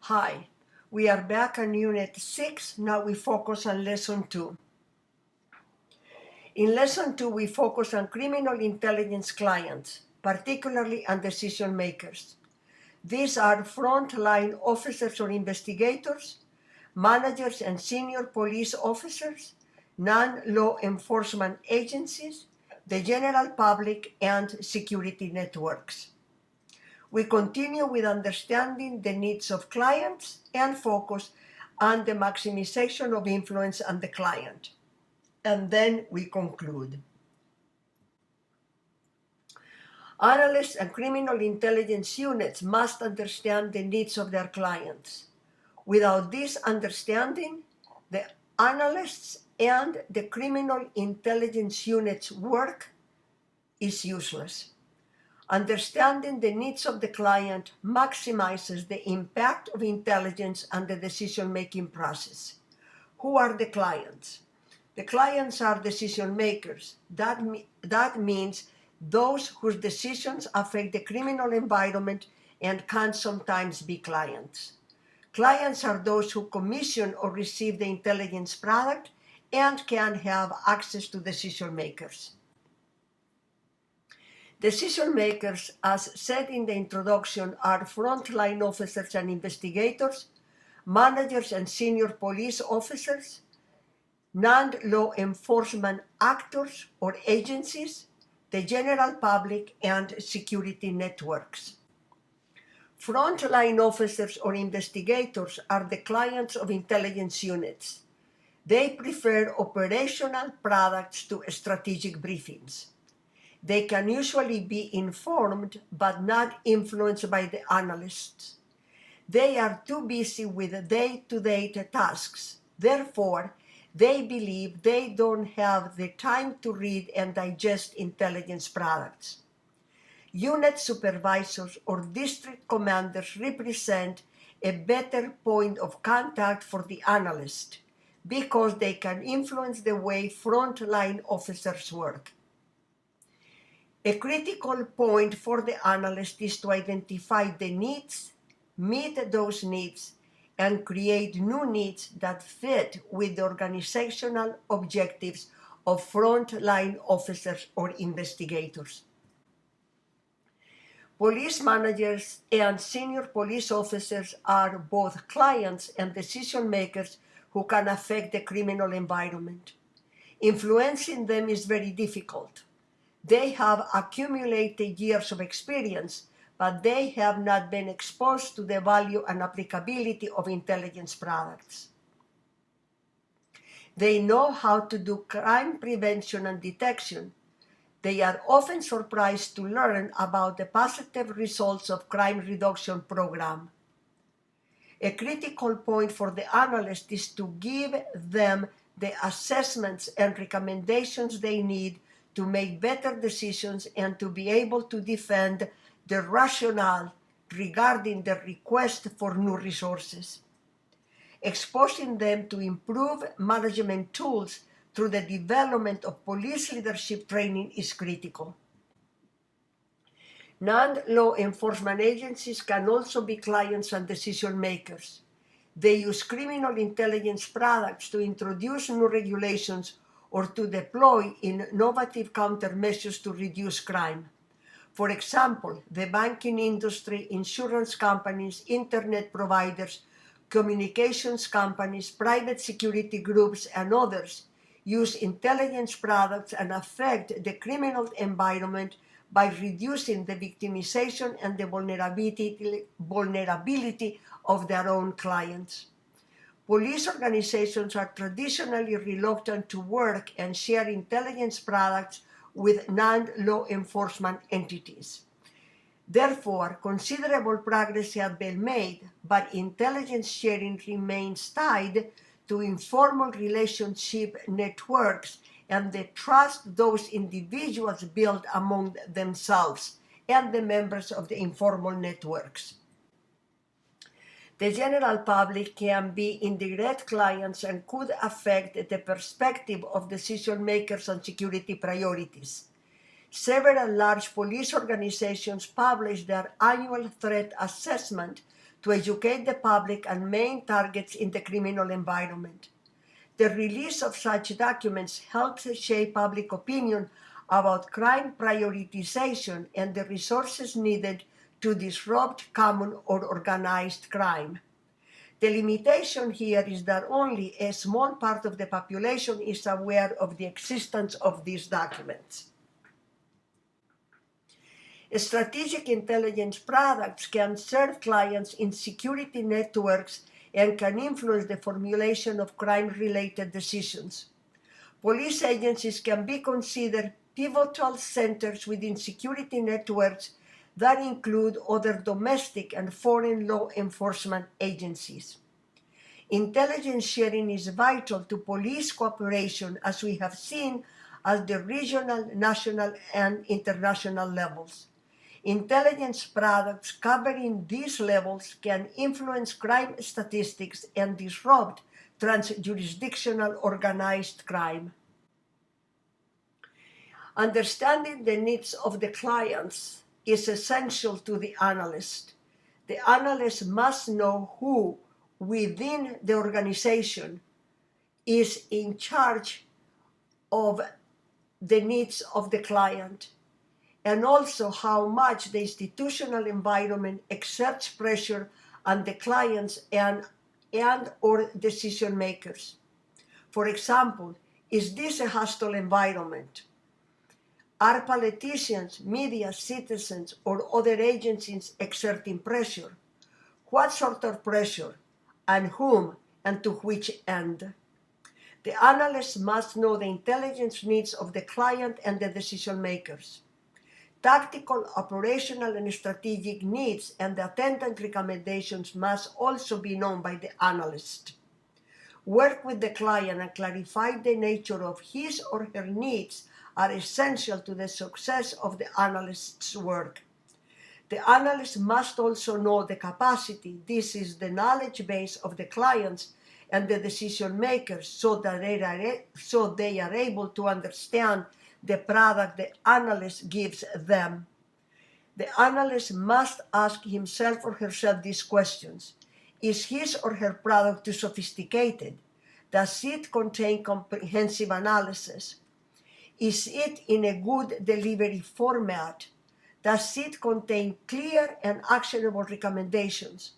Hi, we are back on Unit 6. Now we focus on Lesson 2. In Lesson 2, we focus on criminal intelligence clients, particularly on decision makers. These are frontline officers or investigators, managers and senior police officers, non-law enforcement agencies, the general public, and security networks. We continue with understanding the needs of clients and focus on the maximization of influence on the client. And then we conclude. Analysts and criminal intelligence units must understand the needs of their clients. Without this understanding, the analysts and the criminal intelligence units' work is useless. Understanding the needs of the client maximizes the impact of intelligence on the decision-making process. Who are the clients? The clients are decision makers. That means those whose decisions affect the criminal environment and can sometimes be clients. Clients are those who commission or receive the intelligence product and can have access to decision makers. Decision makers, as said in the introduction, are frontline officers and investigators, managers and senior police officers, non-law enforcement actors or agencies, the general public, and security networks. Frontline officers or investigators are the clients of intelligence units. They prefer operational products to strategic briefings. They can usually be informed but not influenced by the analysts. They are too busy with day-to-day tasks. Therefore, they believe they don't have the time to read and digest intelligence products. Unit supervisors or district commanders represent a better point of contact for the analyst because they can influence the way frontline officers work. A critical point for the analyst is to identify the needs, meet those needs, and create new needs that fit with the organizational objectives of frontline officers or investigators. Police managers and senior police officers are both clients and decision makers who can affect the criminal environment. Influencing them is very difficult. They have accumulated years of experience, but they have not been exposed to the value and applicability of intelligence products. They know how to do crime prevention and detection. They are often surprised to learn about the positive results of crime reduction program. A critical point for the analyst is to give them the assessments and recommendations they need to make better decisions and to be able to defend the rationale regarding the request for new resources. Exposing them to improve management tools through the development of police leadership training is critical. Non-law enforcement agencies can also be clients and decision makers. They use criminal intelligence products to introduce new regulations or to deploy innovative countermeasures to reduce crime. For example, the banking industry, insurance companies, internet providers, communications companies, private security groups, and others use intelligence products and affect the criminal environment by reducing the victimization and the vulnerability of their own clients. Police organizations are traditionally reluctant to work and share intelligence products with non-law enforcement entities. Therefore, considerable progress has been made, but intelligence sharing remains tied to informal relationship networks and the trust those individuals build among themselves and the members of the informal networks. The general public can be indirect clients and could affect the perspective of decision makers on security priorities. Several large police organizations publish their annual threat assessment to educate the public and main targets in the criminal environment. The release of such documents helps shape public opinion about crime prioritization and the resources needed to disrupt common or organized crime. The limitation here is that only a small part of the population is aware of the existence of these documents. Strategic intelligence products can serve clients in security networks and can influence the formulation of crime-related decisions. Police agencies can be considered pivotal centers within security networks that include other domestic and foreign law enforcement agencies. Intelligence sharing is vital to police cooperation, as we have seen, at the regional, national, and international levels. Intelligence products covering these levels can influence crime statistics and disrupt trans-jurisdictional organized crime. Understanding the needs of the clients is essential to the analyst. The analyst must know who within the organization is in charge of the needs of the client, and also how much the institutional environment exerts pressure on the clients and or decision makers. For example, is this a hostile environment? Are politicians, media, citizens, or other agencies exerting pressure? What sort of pressure? And whom and to which end? The analyst must know the intelligence needs of the client and the decision makers. Tactical, operational, and strategic needs and the attendant recommendations must also be known by the analyst. Work with the client and clarify the nature of his or her needs are essential to the success of the analyst's work. The analyst must also know the capacity, this is the knowledge base of the clients and the decision makers, so they are able to understand the product the analyst gives them. The analyst must ask himself or herself these questions. Is his or her product too sophisticated? Does it contain comprehensive analysis? Is it in a good delivery format? Does it contain clear and actionable recommendations?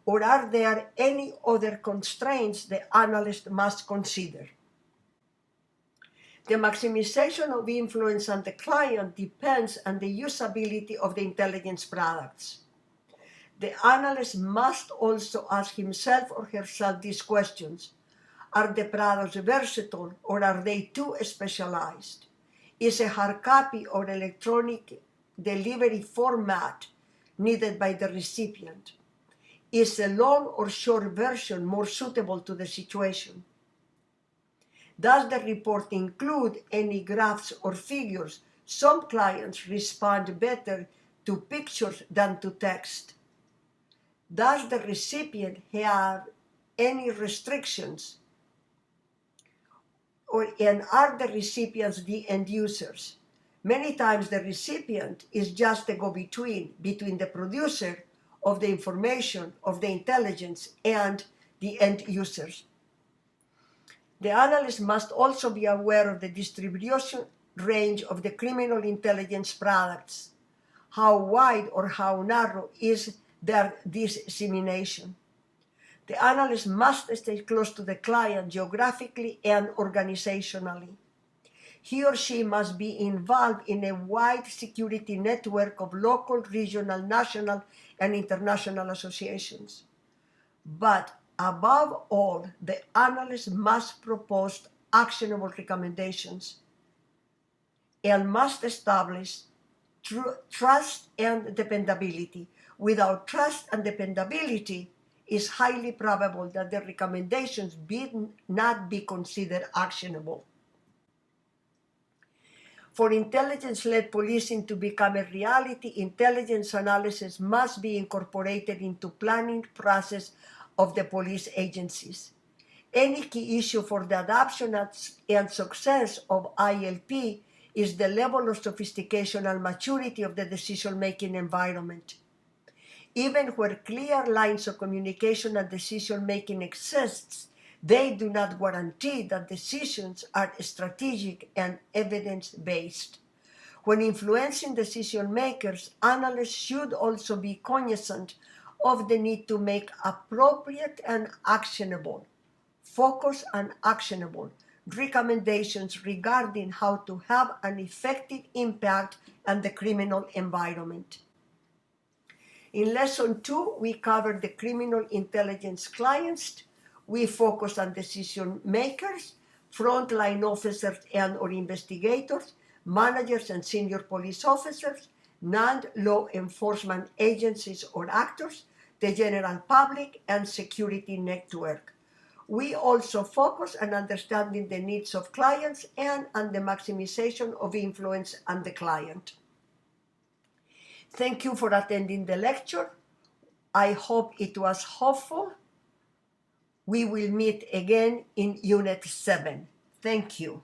Or are there any other constraints the analyst must consider? The maximization of influence on the client depends on the usability of the intelligence products. The analyst must also ask himself or herself these questions. Are the products versatile or are they too specialized? Is a hard copy or electronic delivery format needed by the recipient? Is a long or short version more suitable to the situation? Does the report include any graphs or figures? Some clients respond better to pictures than to text. Does the recipient have any restrictions? And are the recipients the end users? Many times the recipient is just a go-between between the producer of the information, of the intelligence, and the end users. The analyst must also be aware of the distribution range of the criminal intelligence products. How wide or how narrow is their dissemination? The analyst must stay close to the client geographically and organizationally. He or she must be involved in a wide security network of local, regional, national, and international associations. But above all, the analyst must propose actionable recommendations and must establish trust and dependability. Without trust and dependability, it's highly probable that the recommendations not be considered actionable. For intelligence-led policing to become a reality, intelligence analysis must be incorporated into planning process of the police agencies. Any key issue for the adoption and success of ILP is the level of sophistication and maturity of the decision-making environment. Even where clear lines of communication and decision-making exists, they do not guarantee that decisions are strategic and evidence-based. When influencing decision makers, analysts should also be cognizant of the need to make appropriate and actionable, focused and actionable recommendations regarding how to have an effective impact on the criminal environment. In Lesson 2, we covered the criminal intelligence clients. We focused on decision makers, frontline officers and or investigators, managers and senior police officers, non-law enforcement agencies or actors, the general public, and security network. We also focus on understanding the needs of clients and on the maximization of influence on the client. Thank you for attending the lecture. I hope it was helpful. We will meet again in Unit 7. Thank you.